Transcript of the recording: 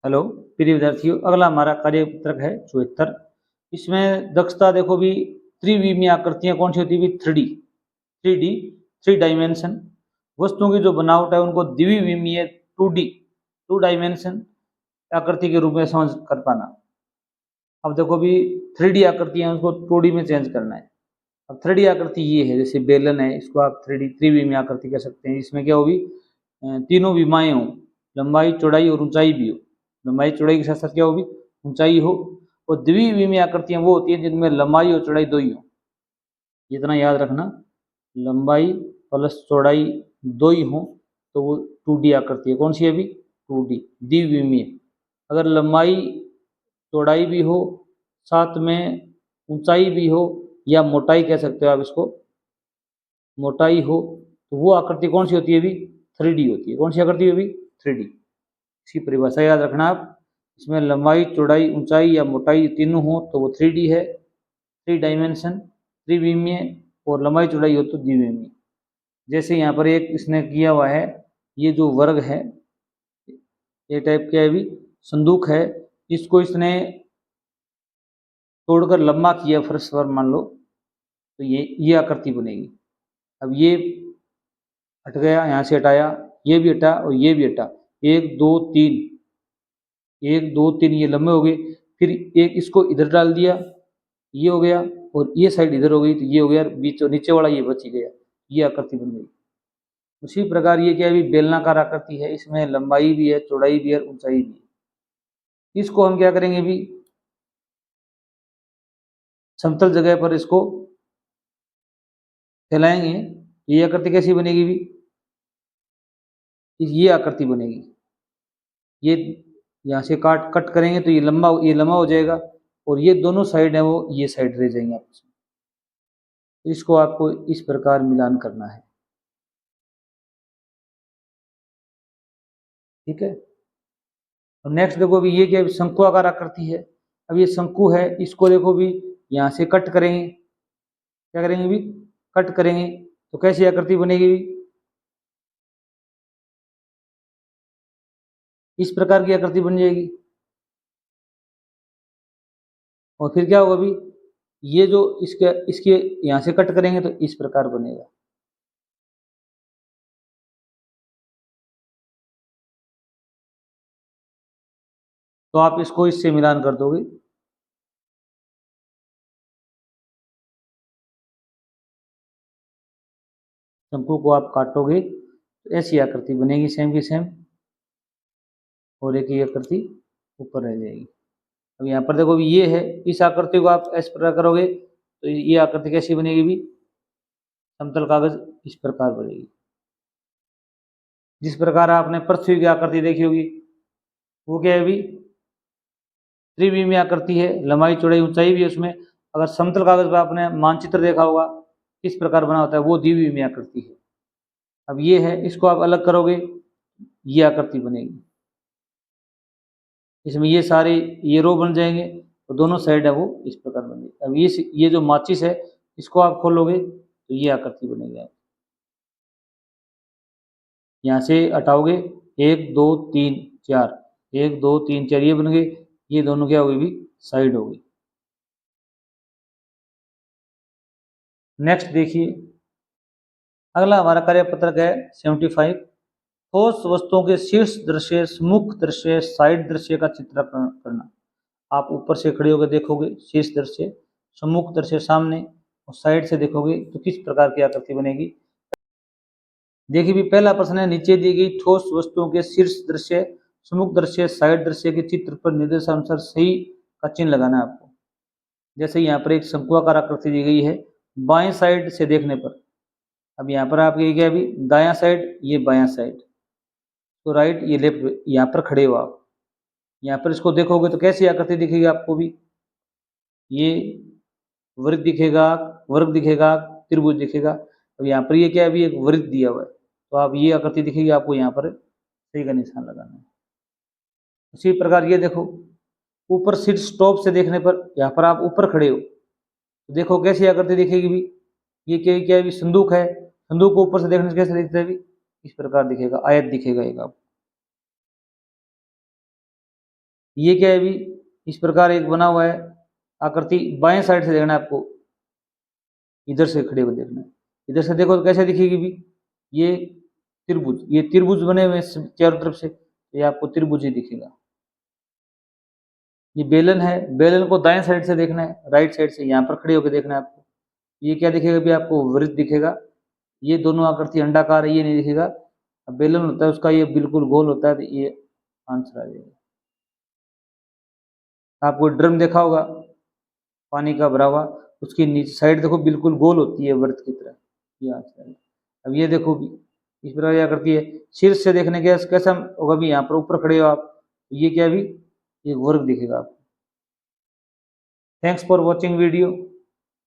Hello प्रिय विद्यार्थियों, अगला हमारा कार्यपत्रक है 74। इसमें दक्षता देखो भी, त्रिविमीय आकृतियां कौन सी होती है? 3D, 3 dimension. वस्तुओं की जो बनावट है उनको द्विविमीय 2D, 2 डायमेंशन आकृति के रूप में समझ कर पाना। अब देखो भी 3D आकृति है, उसको 2D में चेंज करना है। अब 3D आकृति ये है, जैसे बेलन है, इसको आप 3D त्रिविमीय आकृति कह सकते हैं। इसमें क्या होगी? तीनों विमाएं हो, लंबाई चौड़ाई और ऊंचाई भी हो। लंबाई चौड़ाई के साथ साथ क्या होगी? ऊंचाई हो। और द्विविमीय आकृतियां वो होती हैं जिनमें लंबाई और चौड़ाई दो ही हो। इतना याद रखना, लंबाई प्लस चौड़ाई दो ही हो तो वो 2D आकृति है। कौन सी है अभी? 2D, द्विविमीय। अगर लंबाई चौड़ाई भी हो, साथ में ऊंचाई भी हो, या मोटाई कह सकते हो आप इसको, मोटाई हो, तो वो आकृति कौन सी होती है अभी? 3D होती है। कौन सी आकृति है अभी? 3D। इसकी परिभाषा याद रखना आप। इसमें लंबाई चौड़ाई ऊंचाई या मोटाई तीनों हो तो वो 3D है, 3 डायमेंशन, त्रिविमीय। और लंबाई चौड़ाई हो तो द्विविमीय। जैसे यहाँ पर एक इसने किया हुआ है, ये जो वर्ग है, ये टाइप क्या है अभी? संदूक है। इसको इसने तोड़कर लंबा किया फर्श पर, मान लो, तो ये आकृति बनेगी। अब ये हट गया, यहाँ से हटाया, ये भी हटा और ये भी हटा। 1 2 3, 1 2 3 ये लंबे हो गए। फिर एक इसको इधर डाल दिया, ये हो गया, और ये साइड इधर हो गई तो ये हो गया, बीच और नीचे वाला ये बच गया, ये आकृति बन गई। उसी प्रकार ये क्या है? बेलनाकार आकृति है। इसमें लंबाई भी है, चौड़ाई भी है, ऊंचाई भी है। इसको हम क्या करेंगे भी? समतल जगह पर इसको फैलाएंगे। ये आकृति कैसी बनेगी भी? ये आकृति बनेगी। ये यहाँ से कट करेंगे तो ये लंबा हो जाएगा, और ये दोनों साइड है वो ये साइड रह जाएंगे आपस में। इसको आपको इस प्रकार मिलान करना है, ठीक है। और नेक्स्ट देखो भी, ये क्या? शंकु आकार आकृति है। अब ये शंकु है, इसको देखो भी, यहाँ से कट करेंगे। क्या करेंगे भी? कट करेंगे तो कैसी आकृति बनेगी भी? इस प्रकार की आकृति बन जाएगी। और फिर क्या होगा भी? ये जो इसके इसके यहाँ से कट करेंगे तो इस प्रकार बनेगा। तो आप इसको इससे मिलान कर दोगे। शंकु को आप काटोगे तो ऐसी आकृति बनेगी, सेम की सेम। और एक ही आकृति ऊपर रह जाएगी। अब यहाँ पर देखो भी, ये है, इस आकृति को आप इस प्रकार करोगे तो ये आकृति कैसी बनेगी भी? समतल कागज इस प्रकार बनेगी। जिस प्रकार आपने पृथ्वी की आकृति देखी होगी, वो क्या है भी? त्रिविमीय आकृति है, लंबाई चौड़ाई ऊंचाई भी है उसमें। अगर समतल कागज पर आपने मानचित्र देखा होगा किस प्रकार बना होता है, वो द्विविमीय आकृति है। अब ये है, इसको आप अलग करोगे, ये आकृति बनेगी। इसमें ये सारे ये रो बन जाएंगे, और दोनों साइड है वो इस प्रकार बनेगी। अब ये जो माचिस है, इसको आप खोलोगे तो ये आकृति बनेगी। यहाँ से हटाओगे, 1 2 3 4, 1 2 3 4 ये बन गए। ये दोनों क्या हो गई भी? साइड हो गई। नेक्स्ट देखिए, अगला हमारा कार्यपत्रक है 75। ठोस वस्तुओं के शीर्ष दृश्य, मुख दृश्य, साइड दृश्य का चित्रण करना। आप ऊपर से खड़े होकर देखोगे शीर्ष दृश्य, सम्मुख दृश्य सामने, और साइड से देखोगे तो किस प्रकार की आकृति बनेगी। देखिए भी, पहला प्रश्न है, नीचे दी गई ठोस वस्तुओं के शीर्ष दृश्य, सम्मुख दृश्य, साइड दृश्य के चित्र पर निर्देशानुसार सही का चिन्ह लगाना है आपको। जैसे यहाँ पर एक शंकुआकार आकृति दी गई है बाएं साइड से देखने पर। अब यहाँ पर आप ये क्या भी? दायां साइड, ये बायां साइड, तो राइट, ये लेफ्ट। यहाँ पर खड़े हो आप, यहाँ पर इसको देखोगे तो कैसी आकृति दिखेगी आपको भी? ये वृत्त दिखेगा, वर्ग दिखेगा, त्रिभुज दिखेगा। अब यहाँ पर ये क्या है? अभी एक वृत्त दिया हुआ है, तो आप ये आकृति दिखेगी आपको। यहाँ पर सही का निशान लगाना है। उसी प्रकार ये देखो, ऊपर शीर्ष टॉप से देखने पर, यहाँ पर आप ऊपर खड़े हो तो देखो कैसी आकृति दिखेगी भी? ये क्या क्या है भी? संदूक है। संदूक को ऊपर से देखने से कैसे दिखता है भी? इस प्रकार दिखेगा, आयत दिखेगा एक आपको। ये क्या है अभी, इस प्रकार एक बना हुआ है आकृति, बाएं साइड से देखना है आपको, इधर से खड़े हुए देखना है। इधर से देखो तो कैसे दिखेगी भी, ये त्रिभुज, ये त्रिभुज बने हुए चारों तरफ से, ये आपको त्रिभुज ही दिखेगा। ये बेलन है, बेलन को दाएं साइड से देखना है, राइट साइड से यहाँ पर खड़े होकर देखना है आपको। ये क्या दिखेगा भी आपको, वृत्त दिखेगा। ये दोनों आकृति अंडाकार है, ये नहीं दिखेगा। अब बेलन होता है उसका ये बिल्कुल गोल होता है, तो ये आंसर आ जाएगा। आपको ड्रम देखा होगा पानी का भरा हुआ, उसकी नीचे साइड देखो बिल्कुल गोल होती है वर्त की तरह, ये आंसर है। अब ये देखो भी इस प्रकार क्या करती है, शीर्ष से देखने के कैसा होगा भी, यहाँ पर ऊपर खड़े हो आप, ये क्या भी, ये वर्ग दिखेगा आपको। Thanks for watching video.